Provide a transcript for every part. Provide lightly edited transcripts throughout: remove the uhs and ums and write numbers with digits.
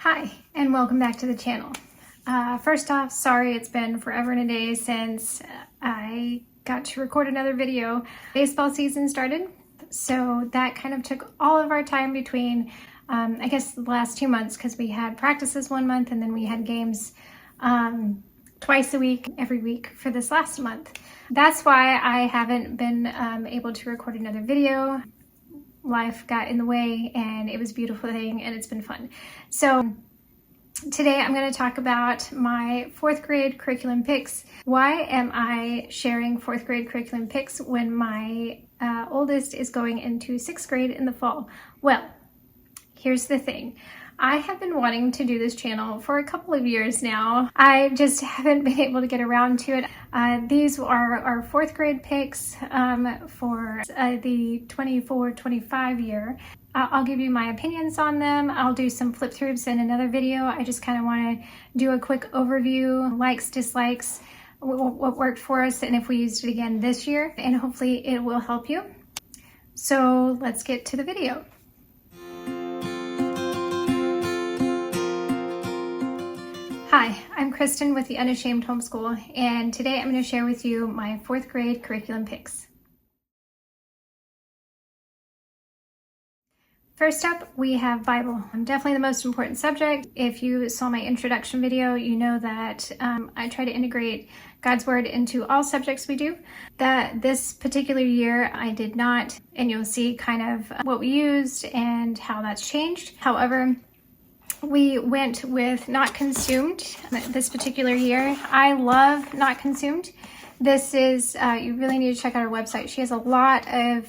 Hi, and welcome back to the channel. First off, sorry it's been forever and a day since I got to record another video. Baseball season started, so that kind of took all of our time between, I guess, the last 2 months, because we had practices 1 month and then we had games twice a week, every week for this last month. That's why I haven't been able to record another video. Life got in the way and it was a beautiful thing and it's been fun. So today I'm going to talk about my 4th grade curriculum picks. Why am I sharing 4th grade curriculum picks when my oldest is going into 6th grade in the fall? Well, here's the thing. I have been wanting to do this channel for a couple of years now. I just haven't been able to get around to it. These are our 4th grade picks for the 24-25 year. I'll give you my opinions on them. I'll do some flip throughs in another video. I just kind of want to do a quick overview, likes, dislikes, what worked for us, and if we used it again this year, and hopefully it will help you. So let's get to the video. Hi, I'm Kristen with the Unashamed Homeschool, and today I'm going to share with you my 4th grade curriculum picks. First up, we have Bible. Definitely the most important subject. If you saw my introduction video, you know that I try to integrate God's Word into all subjects we do. This particular year I did not, and you'll see kind of what we used and how that's changed. However, we went with Not Consumed this particular year. I love Not Consumed. This is, you really need to check out her website. She has a lot of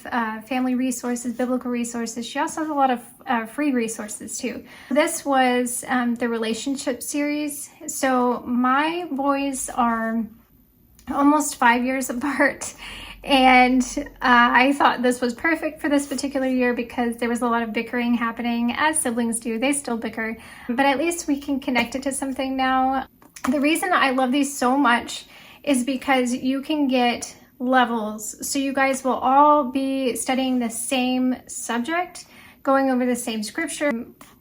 family resources, biblical resources. She also has a lot of free resources too. This was the relationship series. So my boys are almost 5 years apart. And I thought this was perfect for this particular year because there was a lot of bickering happening, as siblings do. They still bicker, but at least we can connect it to something now. The reason I love these so much is because you can get levels. So you guys will all be studying the same subject, going over the same scripture,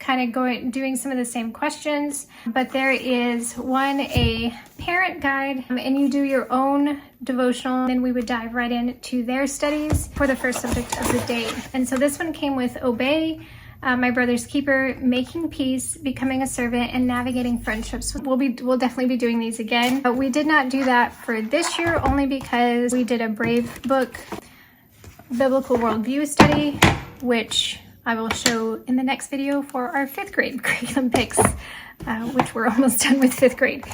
kind of doing some of the same questions, but there is a parent guide, and you do your own devotional, and we would dive right into their studies for the first subject of the day. And so this one came with Obey, My Brother's Keeper, Making Peace, Becoming a Servant, and Navigating Friendships. We'll definitely be doing these again, but we did not do that for this year only because we did a Brave book biblical worldview study, which I will show in the next video for our 5th grade curriculum picks, which we're almost done with 5th grade.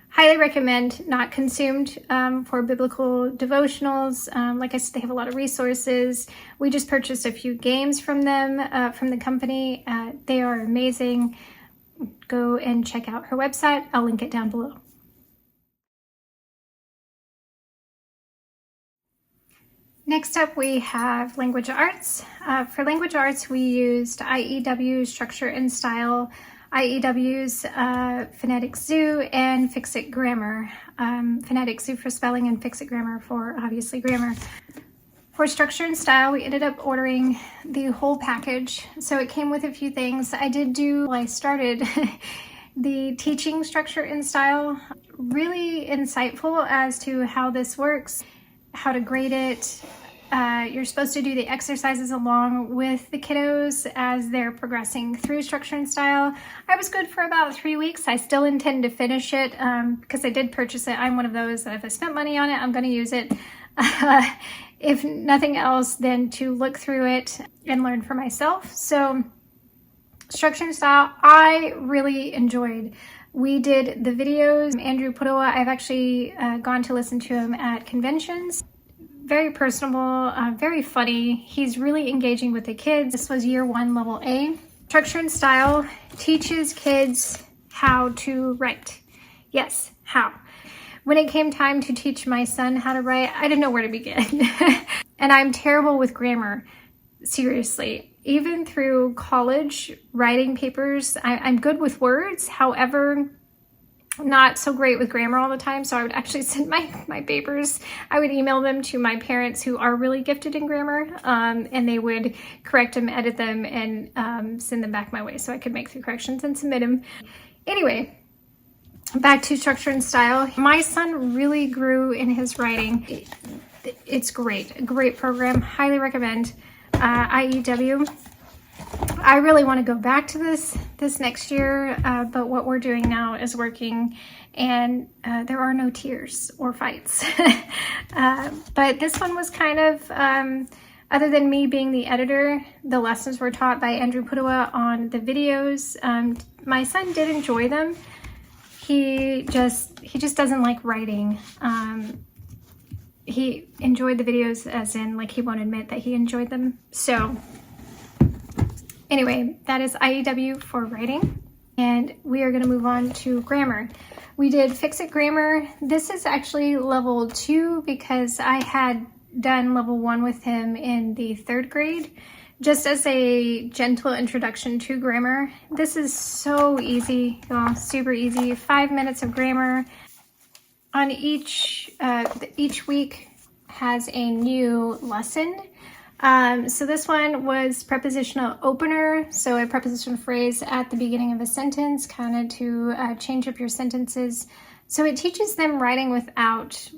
Highly recommend Not Consumed for biblical devotionals. Like I said, they have a lot of resources. We just purchased a few games from them, from the company. They are amazing. Go and check out her website. I'll link it down below. Next up, we have language arts. For language arts, we used IEW, Structure and Style, IEW's Phonetic Zoo, and Fix-It Grammar. Phonetic Zoo for spelling and Fix-It Grammar for, obviously, grammar. For Structure and Style, we ended up ordering the whole package. So it came with a few things. I started the teaching Structure and Style. Really insightful as to how this works, how to grade it. You're supposed to do the exercises along with the kiddos as they're progressing through Structure and Style. I was good for about 3 weeks. I still intend to finish it because I did purchase it. I'm one of those that if I spent money on it, I'm going to use it. If nothing else, then to look through it and learn for myself. So Structure and Style, I really enjoyed. We did the videos. Andrew Pudowa, I've actually gone to listen to him at conventions. Very personable, very funny. He's really engaging with the kids. This was year 1, level A. Structure and Style teaches kids how to write. Yes, how. When it came time to teach my son how to write, I didn't know where to begin. And I'm terrible with grammar, seriously. Even through college writing papers, I'm good with words. However, not so great with grammar all the time, so I would actually send my papers, I would email them to my parents who are really gifted in grammar, and they would correct them, edit them, and send them back my way so I could make the corrections and submit them. Anyway, back to structure and style. My son really grew in his writing. It's great, a great program, highly recommend. IEW. I really want to go back to this next year, but what we're doing now is working, and there are no tears or fights. But this one was kind of, other than me being the editor, the lessons were taught by Andrew Pudawa on the videos. My son did enjoy them. He just doesn't like writing. He enjoyed the videos, as in, like, he won't admit that he enjoyed them. So anyway, that is IEW for writing, and we are going to move on to grammar. We did Fix-It Grammar. This is actually level 2 because I had done level 1 with him in the 3rd grade, just as a gentle introduction to grammar. This is so easy, y'all, super easy. 5 minutes of grammar. On each week has a new lesson. So this one was prepositional opener, so a prepositional phrase at the beginning of a sentence, kind of to change up your sentences. So it teaches them writing without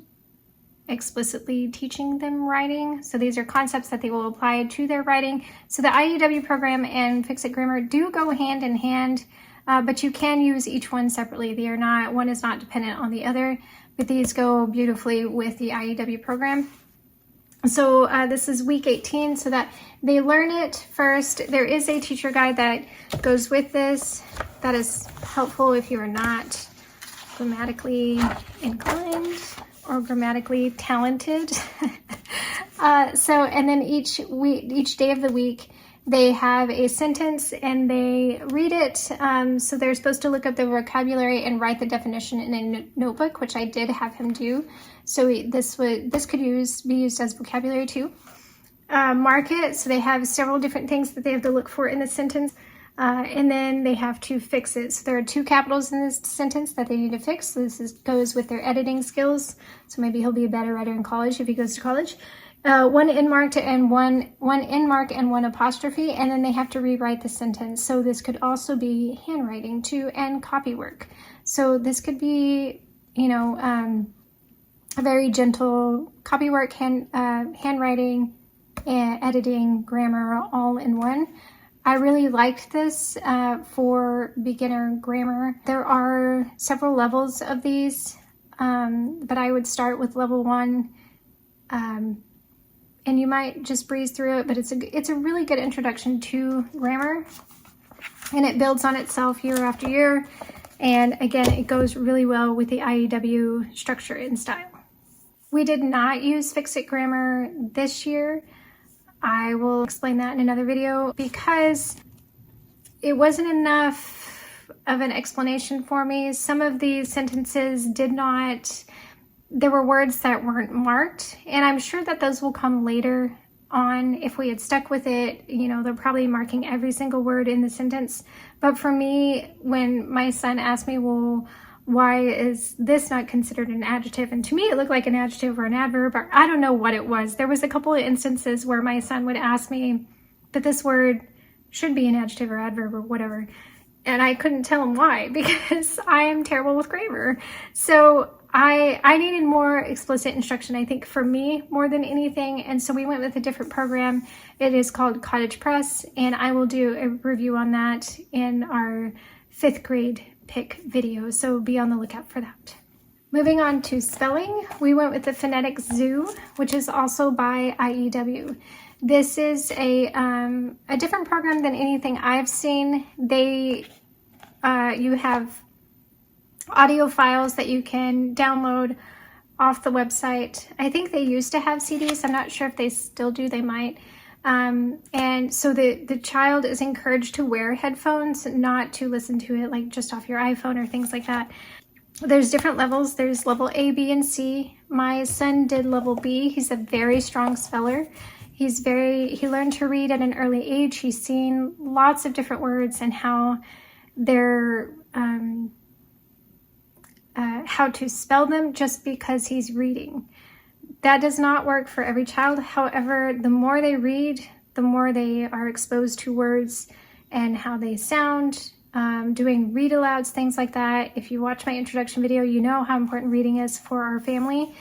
explicitly teaching them writing. So these are concepts that they will apply to their writing. So the IEW program and Fix-It Grammar do go hand in hand, but you can use each one separately. They are not, one is not dependent on the other, but these go beautifully with the IEW program. So this is week 18, so that they learn it first. There is a teacher guide that goes with this. That is helpful if you are not grammatically inclined or grammatically talented. And then each day of the week, they have a sentence and they read it. So they're supposed to look up the vocabulary and write the definition in a notebook, which I did have him do. So this could be used as vocabulary too. Mark it. So they have several different things that they have to look for in the sentence. And then they have to fix it. So there are 2 capitals in this sentence that they need to fix. So this goes with their editing skills. So maybe he'll be a better writer in college if he goes to college. 1 end mark and one end mark and 1 apostrophe, and then they have to rewrite the sentence. So this could also be handwriting too, and copy work. So this could be, a very gentle copy work, handwriting, and editing, grammar, all in one. I really liked this for beginner grammar. There are several levels of these, but I would start with level 1. And you might just breeze through it, but it's a really good introduction to grammar, and it builds on itself year after year. And again, it goes really well with the IEW structure and style. We did not use Fix-It Grammar this year. I will explain that in another video because it wasn't enough of an explanation for me. Some of these sentences there were words that weren't marked, and I'm sure that those will come later on. If we had stuck with it, they're probably marking every single word in the sentence. But for me, when my son asked me, well, why is this not considered an adjective? And to me, it looked like an adjective or an adverb, or I don't know what it was. There was a couple of instances where my son would ask me that this word should be an adjective or adverb or whatever. And I couldn't tell him why, because I am terrible with grammar. So I needed more explicit instruction, I think, for me more than anything. And so we went with a different program. It is called Cottage Press, and I will do a review on that in our 5th grade pick video. So be on the lookout for that. Moving on to spelling, we went with the Phonetic Zoo, which is also by IEW. This is a different program than anything I've seen. You have audio files that you can download off the website. I think they used to have CDs. I'm not sure if they still do. They might. And so the child is encouraged to wear headphones, not to listen to it like just off your iPhone or things like that. There's different levels. There's level A, B, and C. My son did level B. He's a very strong speller. He learned to read at an early age. He's seen lots of different words and how they're how to spell them just because he's reading. That does not work for every child. However, the more they read, the more they are exposed to words and how they sound, doing read alouds, things like that. If you watch my introduction video, you know how important reading is for our family.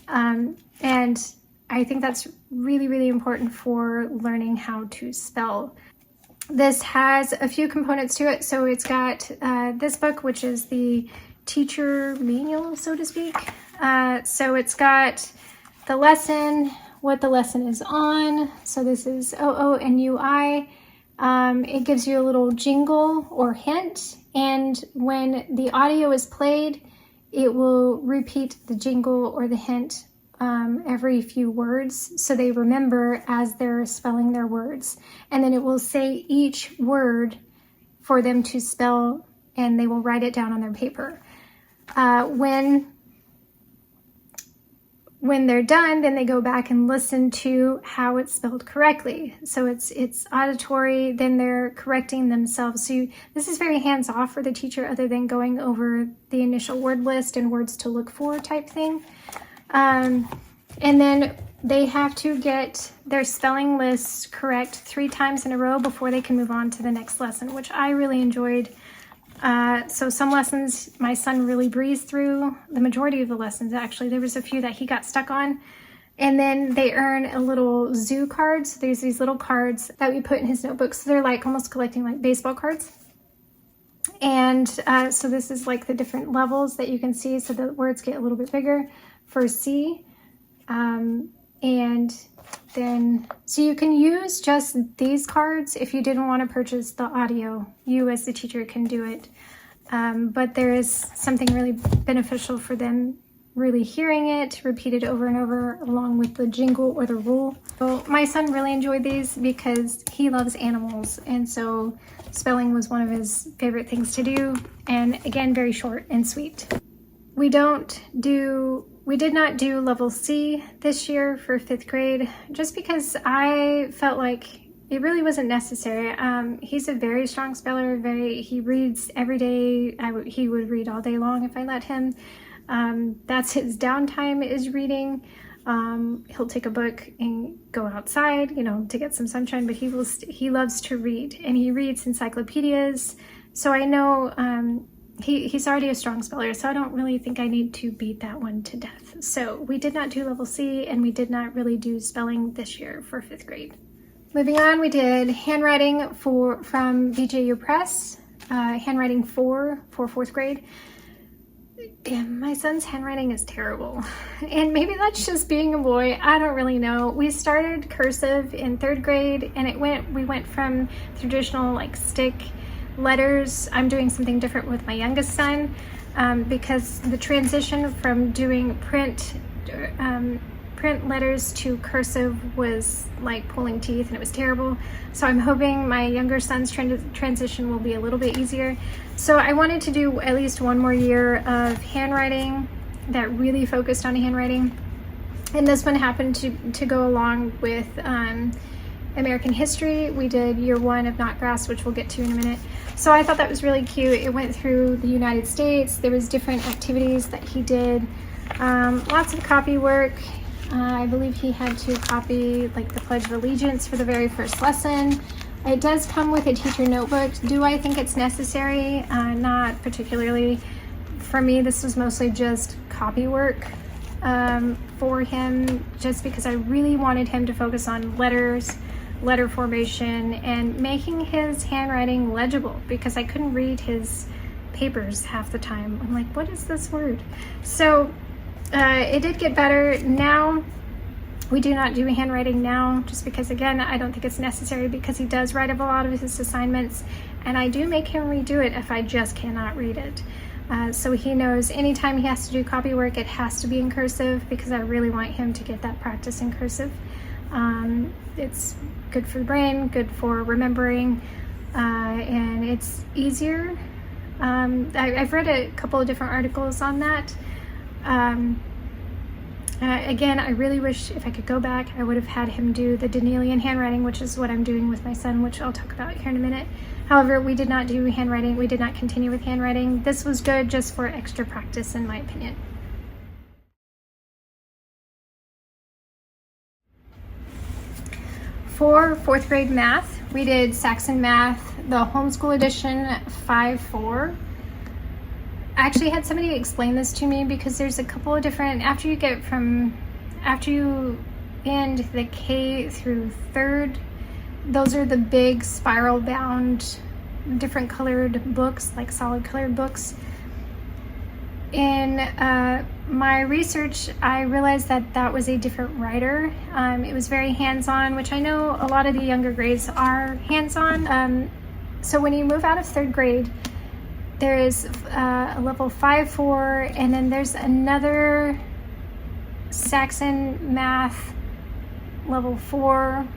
And I think that's really, really important for learning how to spell. This has a few components to it. So it's got this book, which is the teacher manual, so to speak. So it's got the lesson, what the lesson is on. So this is OO and UI. It gives you a little jingle or hint, and when the audio is played, it will repeat the jingle or the hint every few words, so they remember as they're spelling their words. And then it will say each word for them to spell, and they will write it down on their paper. When they're done, then they go back and listen to how it's spelled correctly. So it's auditory, then they're correcting themselves. So this is very hands-off for the teacher, other than going over the initial word list and words to look for type thing. And then they have to get their spelling lists correct 3 times in a row before they can move on to the next lesson, which I really enjoyed. So some lessons my son really breezed through. The majority of the lessons, actually. There was a few that he got stuck on. And then they earn a little zoo card. So there's these little cards that we put in his notebook. So they're like almost collecting like baseball cards. And so this is like the different levels that you can see. So the words get a little bit bigger for C. And then, so you can use just these cards if you didn't want to purchase the audio. You as the teacher can do it. But there is something really beneficial for them really hearing it repeated over and over, along with the jingle or the rule. So my son really enjoyed these because he loves animals, and so spelling was one of his favorite things to do, and again, very short and sweet. We did not do level C this year for 5th grade, just because I felt like it really wasn't necessary. He's a very strong speller, he reads every day. He would read all day long if I let him. That's his downtime, is reading. He'll take a book and go outside, to get some sunshine, but he loves to read, and he reads encyclopedias. So I know he's already a strong speller, so I don't really think I need to beat that one to death. So we did not do level C, and we did not really do spelling this year for 5th grade. Moving on, we did handwriting from BJU Press, handwriting 4 for 4th grade. Damn, my son's handwriting is terrible. And maybe that's just being a boy. I don't really know. We started cursive in 3rd grade, and we went from traditional like stick letters. I'm doing something different with my youngest son because the transition from doing print letters to cursive was like pulling teeth, and it was terrible. So I'm hoping my younger son's transition will be a little bit easier. So I wanted to do at least one more year of handwriting that really focused on handwriting, and this one happened to go along with American history. We did year 1 of Notgrass, which we'll get to in a minute. So I thought that was really cute. It went through the United States. There was different activities that he did. Lots of copy work. I believe he had to copy like the Pledge of Allegiance for the very first lesson. It does come with a teacher notebook. Do I think it's necessary? Not particularly. For me, this was mostly just copy work for him, just because I really wanted him to focus on letters, letter formation, and making his handwriting legible, because I couldn't read his papers half the time. I'm like, what is this word? So it did get better. Now we do not do handwriting now, just because, again, I don't think it's necessary, because he does write up a lot of his assignments, and I do make him redo it if I just cannot read it. So he knows anytime he has to do copy work, it has to be in cursive, because I really want him to get that practice in cursive. It's good for the brain, good for remembering, and it's easier. I've read a couple of different articles on that. Again, I really wish if I could go back, I would have had him do the Danielian handwriting, which is what I'm doing with my son, which I'll talk about here in a minute. However, we did not do handwriting. We did not continue with handwriting. This was good just for extra practice, in my opinion. For 4th grade math, we did Saxon Math, the homeschool edition 5-4. I actually had somebody explain this to me because there's a couple of different, after you end the K through 3rd, those are the big spiral bound, different colored books, like solid colored books. In my research, I realized that that was a different writer. It was very hands-on, which I know a lot of the younger grades are hands-on. So when you move out of 3rd grade, there is a level 5-4, and then there's another Saxon Math level 4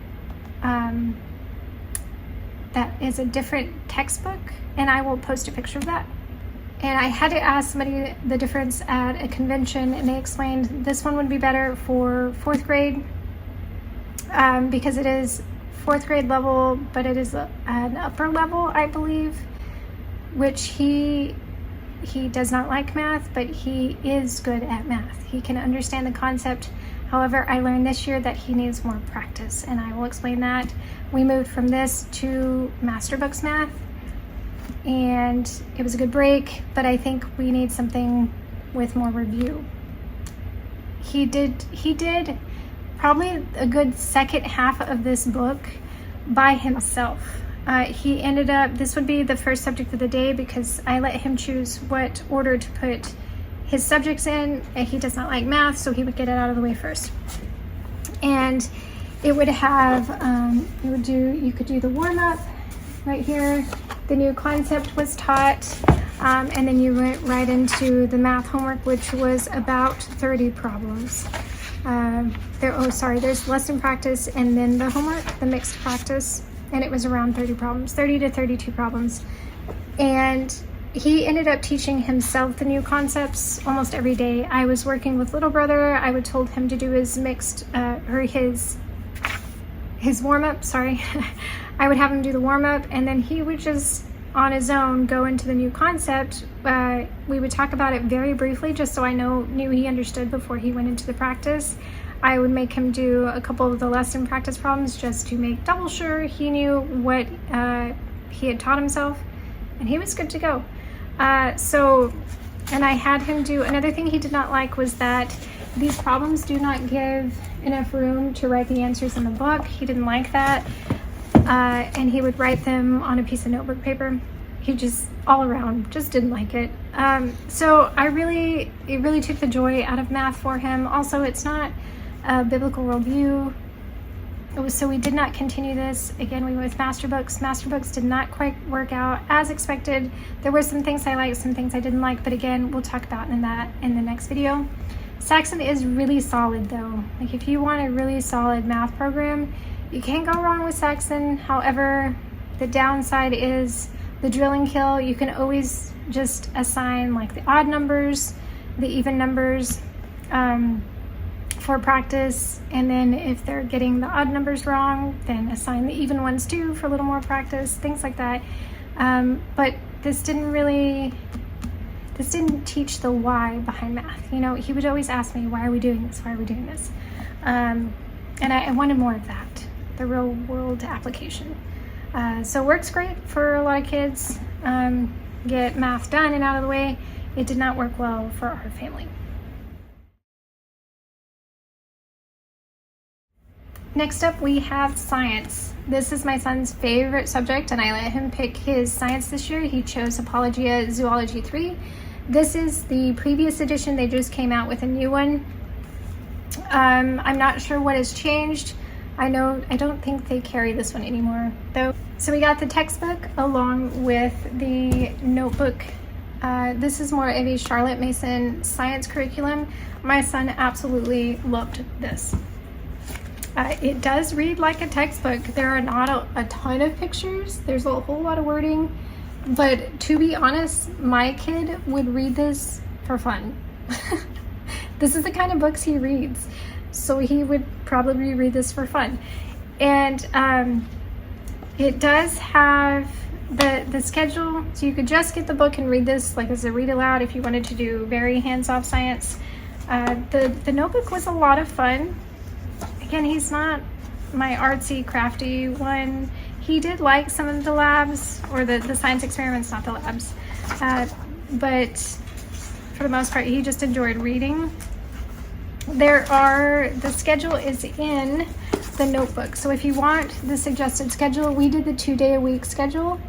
that is a different textbook, and I will post a picture of that. And I had to ask somebody the difference at a convention, and they explained this one would be better for 4th grade because it is 4th grade level, but it is an upper level, I believe, which he does not like math, but he is good at math. He can understand the concept. However, I learned this year that he needs more practice, and I will explain that. We moved from this to Master Books Math, and it was a good break, but I think we need something with more review. He did probably a good second half of this book by himself. He ended up, this would be the first subject of the day because I let him choose what order to put his subjects in. He does not like math, so he would get it out of the way first. And it would have, you could do the warm-up right here. The new concept was taught, and then you went right into the math homework, which was about 30 problems. There's lesson practice and then the homework, the mixed practice, and it was around 30 problems, 30 to 32 problems. And he ended up teaching himself the new concepts almost every day. I was working with little brother. I would told him to do his mixed, or his warm-up, sorry. I would have him do the warm-up, and then he would just, on his own, go into the new concept. We would talk about it very briefly, just so I knew he understood before he went into the practice. I would make him do a couple of the lesson practice problems just to make double sure he knew what he had taught himself, and he was good to go. And I had him do, another thing he did not like was that these problems do not give enough room to write the answers in the book. He didn't like that. And he would write them on a piece of notebook paper. He just, all around, just didn't like it. So it really took the joy out of math for him. Also, it's not a biblical worldview. So we did not continue this. Again, we went with Master Books. Master Books did not quite work out as expected. There were some things I liked, some things I didn't like, but again, we'll talk about in the next video. Saxon is really solid though. Like if you want a really solid math program, you can't go wrong with Saxon. However, the downside is the drill and kill. You can always just assign like the odd numbers, the even numbers for practice. And then if they're getting the odd numbers wrong, then assign the even ones too for a little more practice, things like that. But this didn't teach the why behind math. You know, he would always ask me, why are we doing this? Why are we doing this? And I wanted more of that, the real world application. So it works great for a lot of kids. Get math done and out of the way. It did not work well for our family. Next up, we have science. This is my son's favorite subject, and I let him pick his science this year. He chose Apologia Zoology 3. This is the previous edition. They just came out with a new one. I'm not sure what has changed. I don't think they carry this one anymore though. So we got the textbook along with the notebook. This is more of a Charlotte Mason science curriculum. My son absolutely loved this. It does read like a textbook. There are not a ton of pictures. There's a whole lot of wording, but to be honest, my kid would read this for fun. This is the kind of books he reads. So he would probably read this for fun. And it does have the schedule, so you could just get the book and read this like as a read aloud if you wanted to do very hands-off science. The notebook was a lot of fun. Again, he's not my artsy, crafty one. He did like some of the labs, or the science experiments, not the labs. But for the most part, he just enjoyed reading. The schedule is in the notebook. So if you want the suggested schedule, we did the 2-day-a-week schedule.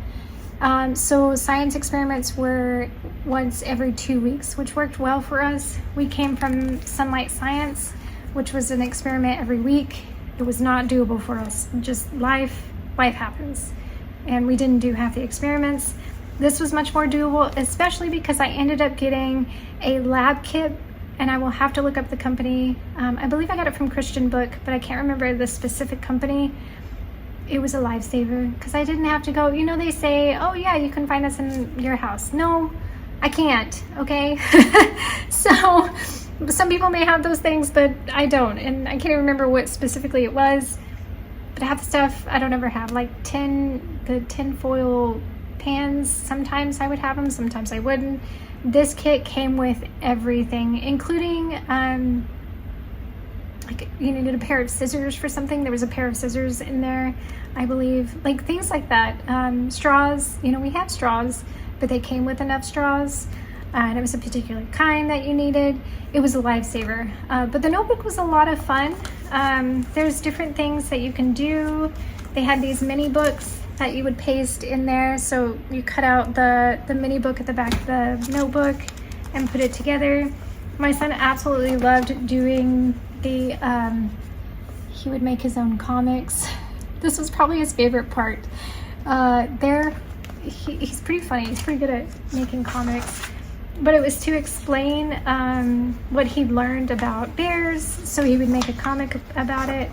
So science experiments were once every 2 weeks, which worked well for us. We came from Sunlight Science, which was an experiment every week. It was not doable for us. Just life happens. And we didn't do half the experiments. This was much more doable, especially because I ended up getting a lab kit, and I will have to look up the company. I believe I got it from Christian book, but I can't remember the specific company. It was a lifesaver because I didn't have to go, they say, oh yeah, you can find this in your house. No, I can't, okay? So some people may have those things, but I don't. And I can't even remember what specifically it was, but half the stuff I don't ever have, like the tin foil pans. Sometimes I would have them, sometimes I wouldn't. This kit came with everything, including like you needed a pair of scissors for something. There was a pair of scissors in there, I believe, like things like that. Straws, we have straws, but they came with enough straws, and it was a particular kind that you needed. It was a lifesaver. But the notebook was a lot of fun. There's different things that you can do. They had these mini books that you would paste in there. So you cut out the mini book at the back of the notebook and put it together. My son absolutely loved doing he would make his own comics. This was probably his favorite part. He's pretty funny. He's pretty good at making comics. But it was to explain what he'd learned about bears, so he would make a comic about it.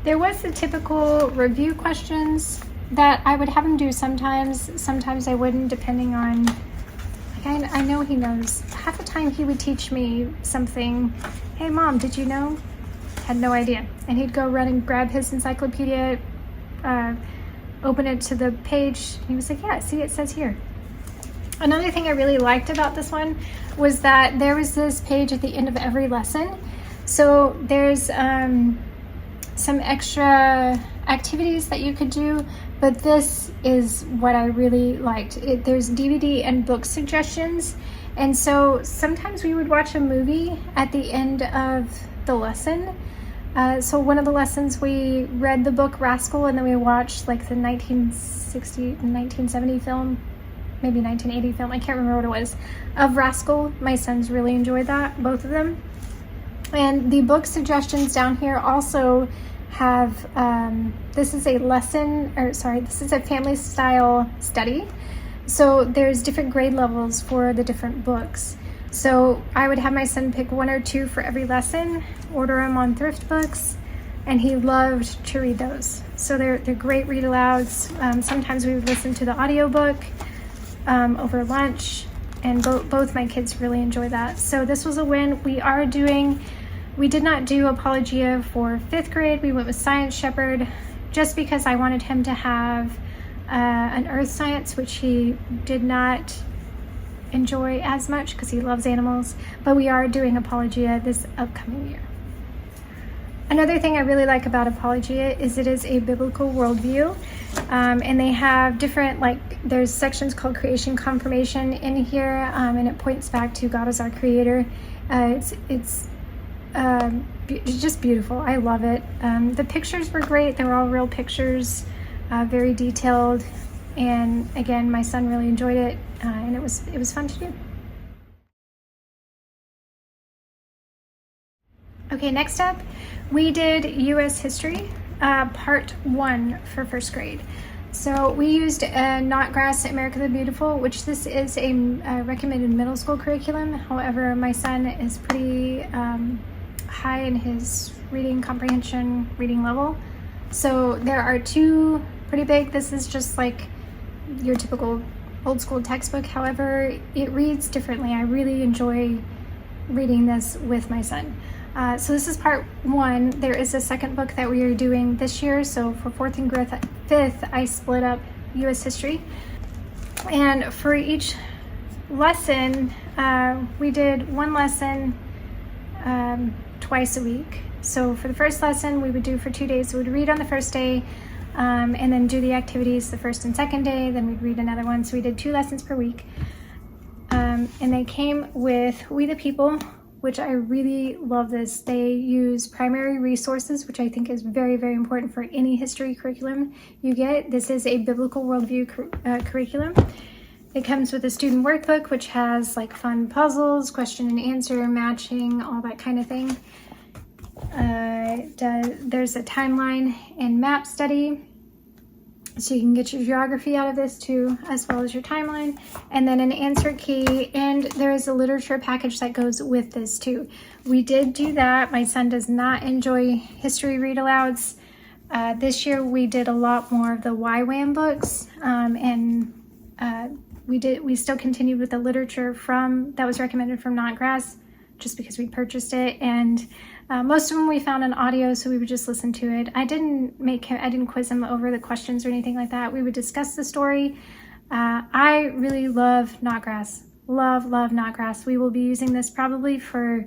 There was the typical review questions that I would have him do sometimes. Sometimes I wouldn't, depending on, I know he knows. Half the time he would teach me something. Hey mom, did you know? Had no idea. And he'd go run and grab his encyclopedia, open it to the page. He was like, yeah, see, it says here. Another thing I really liked about this one was that there was this page at the end of every lesson. So there's some extra activities that you could do, but this is what I really liked. There's DVD and book suggestions, and so sometimes we would watch a movie at the end of the lesson. So one of the lessons we read the book Rascal, and then we watched like the 1970 film, maybe 1980 film, I can't remember what it was, of Rascal. My sons really enjoyed that, both of them. And the book suggestions down here also have, this is a family style study. So there's different grade levels for the different books. So I would have my son pick 1 or 2 for every lesson, order them on thrift books, and he loved to read those. So they're great read alouds. Sometimes we would listen to the audiobook over lunch, and both my kids really enjoy that. So this was a win. We did not do Apologia for 5th grade. We went with Science Shepherd just because I wanted him to have an earth science, which he did not enjoy as much because he loves animals, but we are doing Apologia this upcoming year. Another thing I really like about Apologia is it is a biblical worldview, and they have different, there's sections called Creation Confirmation in here, and it points back to God as our creator. It's just beautiful. I love it. The pictures were great. They were all real pictures, very detailed, and again, my son really enjoyed it, and it was fun to do. Okay, next up, we did U.S. History, Part 1 for 1st grade. So we used Notgrass, America the Beautiful, which this is a recommended middle school curriculum. However, my son is pretty high in his reading comprehension, reading level. So there are 2 pretty big. This is just like your typical old school textbook. However, it reads differently. I really enjoy reading this with my son. So this is part 1. There is a second book that we are doing this year. So for 4th and 5th, I split up U.S. history. And for each lesson, we did one lesson twice a week. So for the first lesson, we would do for 2 days. We would read on the first day, and then do the activities the first and second day. Then we'd read another one. So we did 2 lessons per week. And they came with We the People, which I really love this. They use primary resources, which I think is very, very important for any history curriculum you get. This is a biblical worldview curriculum. It comes with a student workbook, which has like fun puzzles, question and answer, matching, all that kind of thing. There's a timeline and map study, so you can get your geography out of this too, as well as your timeline, and then an answer key, and there is a literature package that goes with this too. We did do that. My son does not enjoy history read-alouds. This year we did a lot more of the YWAM books, and we still continued with the literature that was recommended from Notgrass, just because we purchased it, and most of them we found on audio, so we would just listen to it. I didn't quiz him over the questions or anything like that. We would discuss the story. I really love Notgrass. Love Notgrass. We will be using this probably for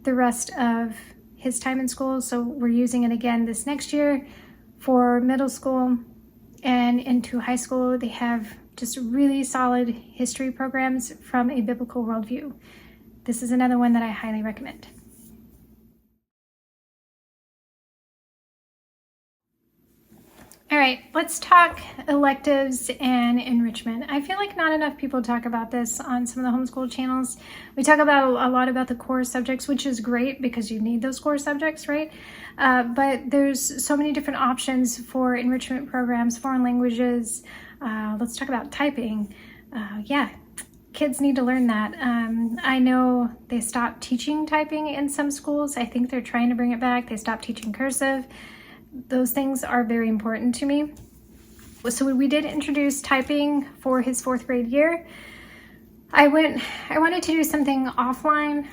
the rest of his time in school, so we're using it again this next year for middle school and into high school. They have just really solid history programs from a biblical worldview. This is another one that I highly recommend. All right, let's talk electives and enrichment. I feel like not enough people talk about this on some of the homeschool channels. We talk about a lot about the core subjects, which is great because you need those core subjects, right? But there's so many different options for enrichment programs, foreign languages. Let's talk about typing. Yeah, kids need to learn that. I know they stopped teaching typing in some schools. I think they're trying to bring it back. They stopped teaching cursive. Those things are very important to me. So we did introduce typing for his 4th grade year. I wanted to do something offline,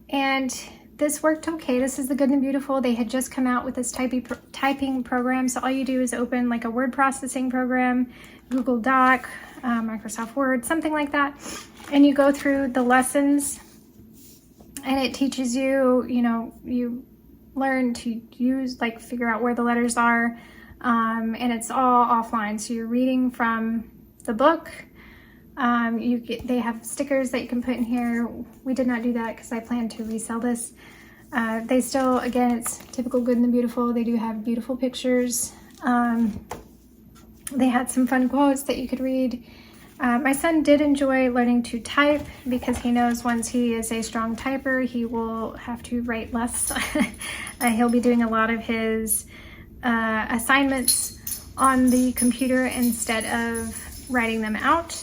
and this worked okay. This is the Good and Beautiful. They had just come out with this typing program. So all you do is open like a word processing program, Google Doc, Microsoft Word, something like that. And you go through the lessons, and it teaches you, you learn to figure out where the letters are, and it's all offline. So you're reading from the book. They have stickers that you can put in here. We did not do that because I plan to resell this. They still, again, it's typical Good and the Beautiful. They do have beautiful pictures. They had some fun quotes that you could read. My son did enjoy learning to type because he knows once he is a strong typer, he will have to write less. He'll be doing a lot of his assignments on the computer instead of writing them out,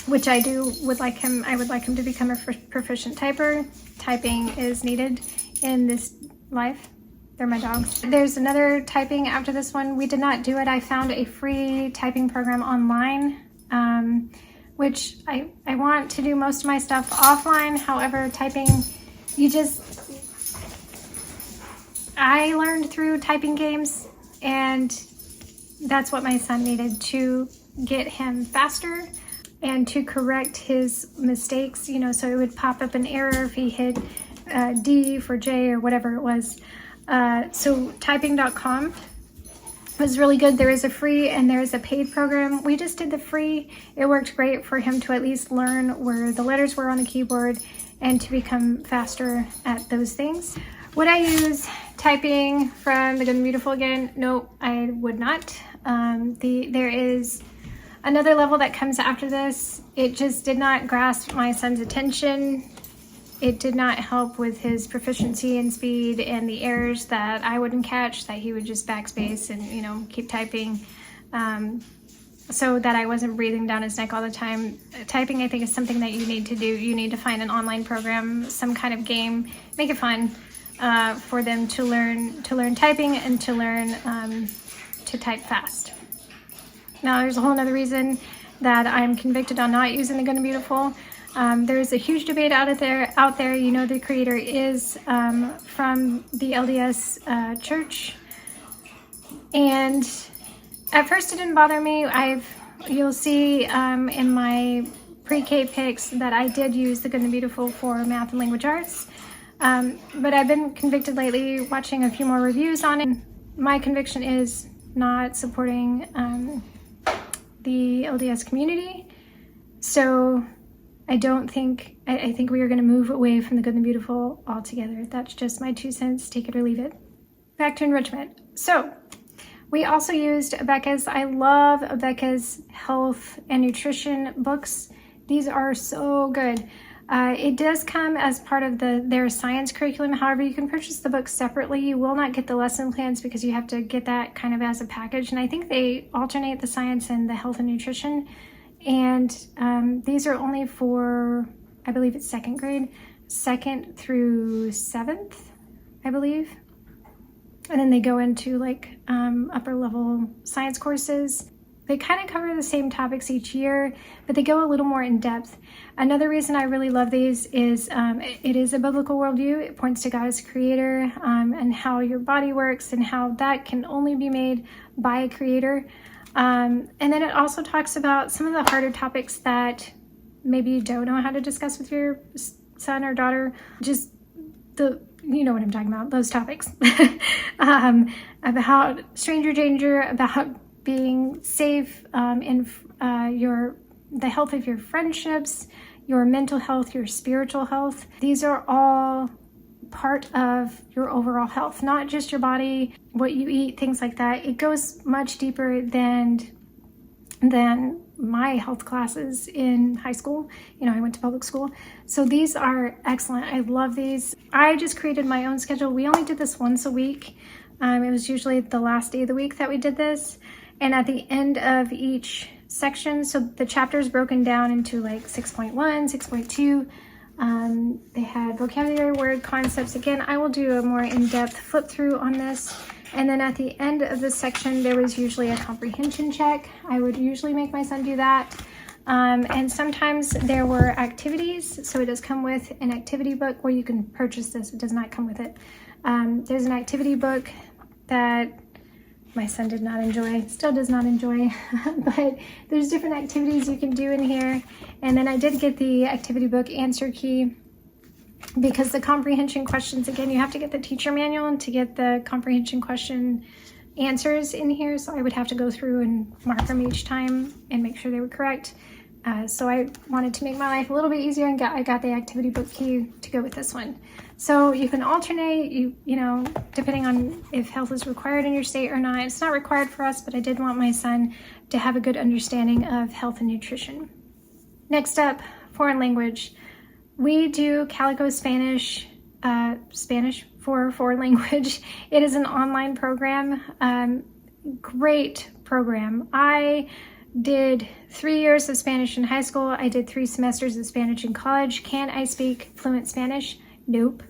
which I would like him to become a proficient typer. Typing is needed in this life. They're my dogs. There's another typing after this one. We did not do it. I found a free typing program online, which I want to do most of my stuff offline. However, typing, I learned through typing games, and that's what my son needed to get him faster and to correct his mistakes, so it would pop up an error if he hit D for J or whatever it was. So typing.com was really good. There is a free and there is a paid program. We just did the free. It worked great for him to at least learn where the letters were on the keyboard and to become faster at those things. Would I use typing from the Good and Beautiful again? No, I would not. There is another level that comes after this. It just did not grasp my son's attention. It did not help with his proficiency and speed and the errors that I wouldn't catch, that he would just backspace and, keep typing, so that I wasn't breathing down his neck all the time. Typing, I think, is something that you need to do. You need to find an online program, some kind of game, make it fun for them to learn typing and to learn to type fast. Now, there's a whole other reason that I'm convicted on not using the Good and Beautiful. There's a huge debate out there. The creator is from the LDS church, and at first it didn't bother me. I've you'll see in my pre-K picks that I did use the Good and the Beautiful for math and language arts. But I've been convicted lately watching a few more reviews on it. My conviction is not supporting the LDS community. So I think we are going to move away from the Good and the Beautiful altogether. That's just my 2 cents, take it or leave it. Back to enrichment. So we also used Abeka's. I love Abeka's health and nutrition books. These are so good. It does come as part of their science curriculum. However, you can purchase the books separately. You will not get the lesson plans because you have to get that kind of as a package. And I think they alternate the science and the health and nutrition. And these are only for, I believe it's 2nd grade, 2nd through 7th, I believe. And then they go into like upper level science courses. They kind of cover the same topics each year, but they go a little more in depth. Another reason I really love these is it is a biblical worldview. It points to God as creator and how your body works and how that can only be made by a creator. And then it also talks about some of the harder topics that maybe you don't know how to discuss with your son or daughter. Just you know what I'm talking about, those topics. About stranger danger, about being safe in the health of your friendships, your mental health, your spiritual health. These are all part of your overall health, not just your body, what you eat, things like that. It goes much deeper than my health classes in high school. You know, I went to public school. So these are excellent. I love these. I just created my own schedule. We only did this once a week. It was usually the last day of the week that we did this. And at the end of each section, so the chapter is broken down into like 6.1, 6.2. They had vocabulary, word concepts. Again, I will do a more in-depth flip through on this. And then at the end of the section, there was usually a comprehension check. I would usually make my son do that. And sometimes there were activities. So it does come with an activity book where you can purchase this. It does not come with it. There's an activity book that my son did not enjoy, still does not enjoy, but there's different activities you can do in here. And then I did get the activity book answer key because the comprehension questions, again, you have to get the teacher manual to get the comprehension question answers in here. So I would have to go through and mark them each time and make sure they were correct. So I wanted to make my life a little bit easier and I got the activity book key to go with this one. So you can alternate, you know, depending on if health is required in your state or not. It's not required for us, but I did want my son to have a good understanding of health and nutrition. Next up, foreign language. We do Calico Spanish, Spanish for foreign language. It is an online program, great program. I did 3 years of Spanish in high school. I did 3 semesters of Spanish in college. Can I speak fluent Spanish? Nope.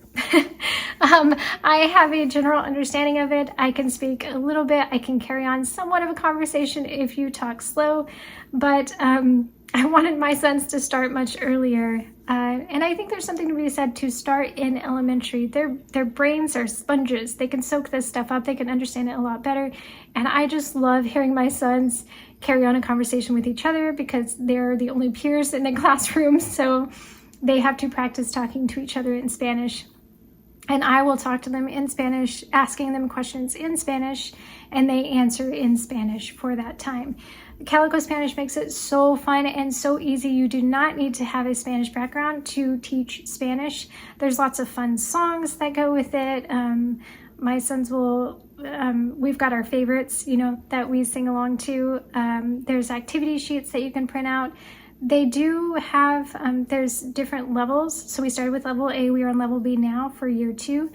I have a general understanding of it. I can speak a little bit. I can carry on somewhat of a conversation if you talk slow, but I wanted my sons to start much earlier. And I think there's something to be said to start in elementary. Their brains are sponges. They can soak this stuff up. They can understand it a lot better. And I just love hearing my sons carry on a conversation with each other because they're the only peers in the classroom. So they have to practice talking to each other in Spanish. And I will talk to them in Spanish, asking them questions in Spanish, and they answer in Spanish for that time. Calico Spanish makes it so fun and so easy. You do not need to have a Spanish background to teach Spanish. There's lots of fun songs that go with it. My sons will, we've got our favorites, you know, that we sing along to. There's activity sheets that you can print out. They do have, there's different levels. So we started with level A. We are on level B now for year 2.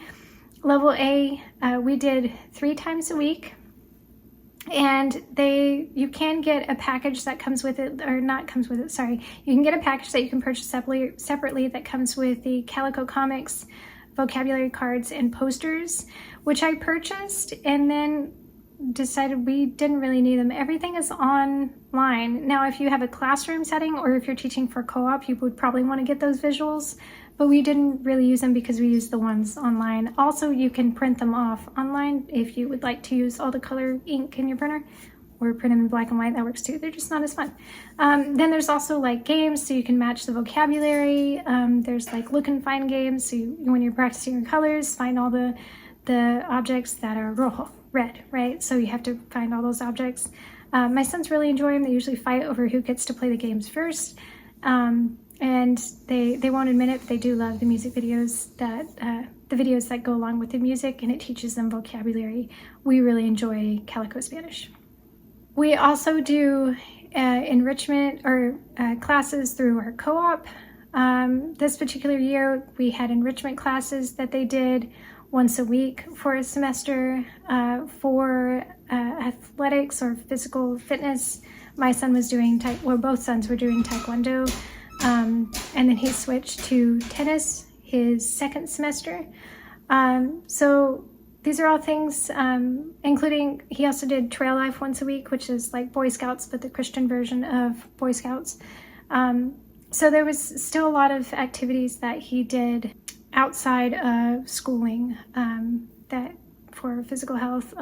Level A, we did 3 times a week. And you can get a package that comes with it, or not comes with it, sorry. You can get a package that you can purchase separately that comes with the Calico comics, vocabulary cards, and posters, which I purchased and then decided we didn't really need them. Everything is online. Now, if you have a classroom setting or if you're teaching for co-op, you would probably want to get those visuals, but we didn't really use them because we used the ones online. Also, you can print them off online if you would like to use all the color ink in your printer, or print them in black and white. That works too. They're just not as fun. Then there's also like games, so you can match the vocabulary. There's like look and find games, so when you're practicing your colors, find all the objects that are rojo, red, right? So you have to find all those objects. My sons really enjoy them. They usually fight over who gets to play the games first. And they won't admit it, but they do love the music videos the videos that go along with the music, and it teaches them vocabulary. We really enjoy Calico Spanish. We also do enrichment or classes through our co-op. This particular year, we had enrichment classes that they did once a week for a semester for athletics or physical fitness. My son was doing, both sons were doing Taekwondo. And then he switched to tennis his second semester. So these are all things, including, he also did Trail Life once a week, which is like Boy Scouts, but the Christian version of Boy Scouts. So there was still a lot of activities that he did outside of schooling that for physical health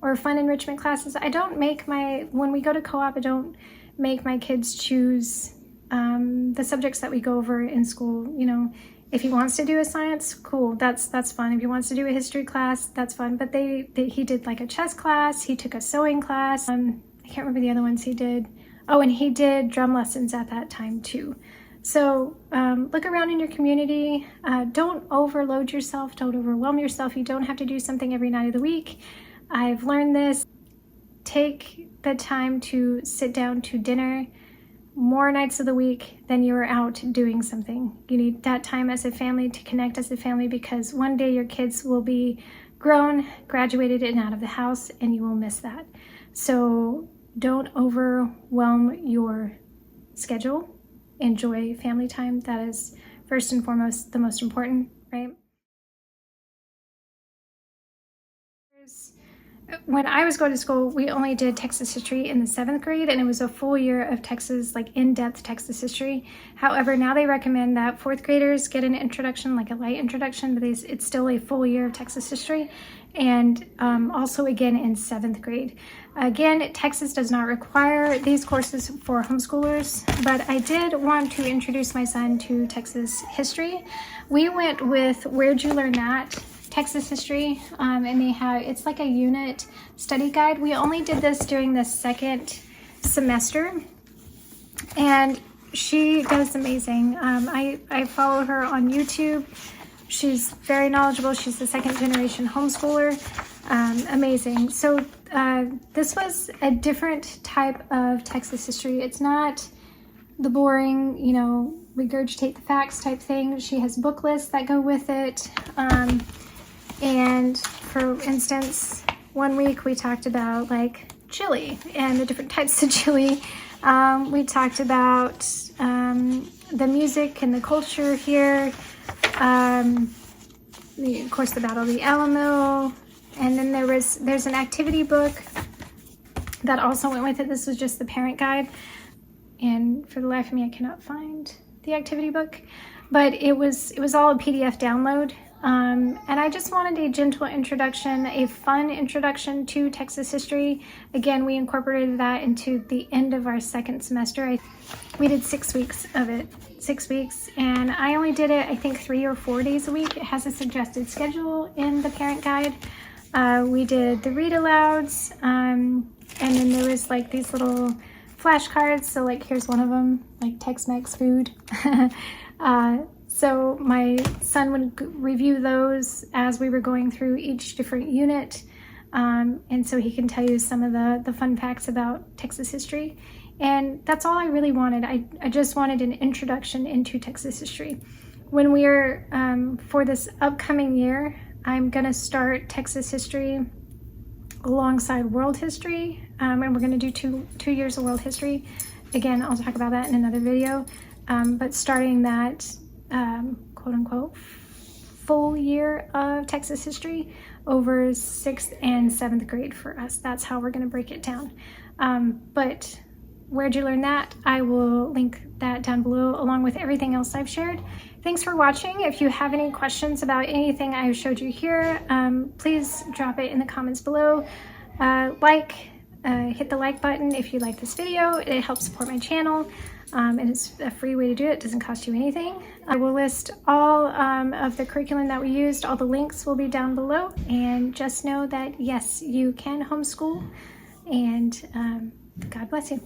or fun enrichment classes. I don't make when we go to co-op, I don't make my kids choose the subjects that we go over in school. You know, if he wants to do a science, cool, that's fun. If he wants to do a history class, that's fun. But he did like a chess class, he took a sewing class. I can't remember the other ones he did. Oh, and he did drum lessons at that time too. So look around in your community. Don't overload yourself, don't overwhelm yourself. You don't have to do something every night of the week. I've learned this. Take the time to sit down to dinner more nights of the week than you are out doing something. You need that time as a family to connect as a family, because one day your kids will be grown, graduated, and out of the house, and you will miss that. So don't overwhelm your schedule. Enjoy family time. That is first and foremost the most important, right? When I was going to school, we only did Texas history in the 7th grade, and it was a full year of Texas, like in-depth Texas history. However, now they recommend that 4th graders get an introduction, like a light introduction, but it's still a full year of Texas history, and also again in 7th grade. Again, Texas does not require these courses for homeschoolers, but I did want to introduce my son to Texas history. We went with Where'd You Learn That? Texas history, and it's like a unit study guide. We only did this during the 2nd semester, and she does amazing. I follow her on YouTube. She's very knowledgeable. She's the 2nd generation homeschooler. Amazing. So this was a different type of Texas history. It's not the boring, you know, regurgitate the facts type thing. She has book lists that go with it. And for instance, one week we talked about like chili and the different types of chili. We talked about the music and the culture here. Of course, the Battle of the Alamo. And then there's an activity book that also went with it. This was just the parent guide. And for the life of me, I cannot find the activity book. But it was all a PDF download. And I just wanted a gentle introduction, a fun introduction to Texas history. Again, we incorporated that into the end of our 2nd semester. We did 6 weeks of it, 6 weeks, and I only did it, I think, 3 or 4 days a week. It has a suggested schedule in the parent guide. We did the read alouds, and then there was like these little flashcards. So like here's one of them, like Tex-Mex food. So my son would review those as we were going through each different unit. And so he can tell you some of the fun facts about Texas history. And that's all I really wanted. I just wanted an introduction into Texas history. When we're, for this upcoming year, I'm gonna start Texas history alongside world history. And we're gonna do two years of world history. Again, I'll talk about that in another video. But starting that, quote unquote, full year of Texas history over 6th and 7th grade for us. That's how we're gonna break it down. But where'd you learn that? I will link that down below along with everything else I've shared. Thanks for watching. If you have any questions about anything I've showed you here, please drop it in the comments below. Like hit the like button if you like this video. It helps support my channel, and it's a free way to do it. It doesn't cost you anything. I will list all of the curriculum that we used. All the links will be down below. And just know that, yes, you can homeschool, and God bless you.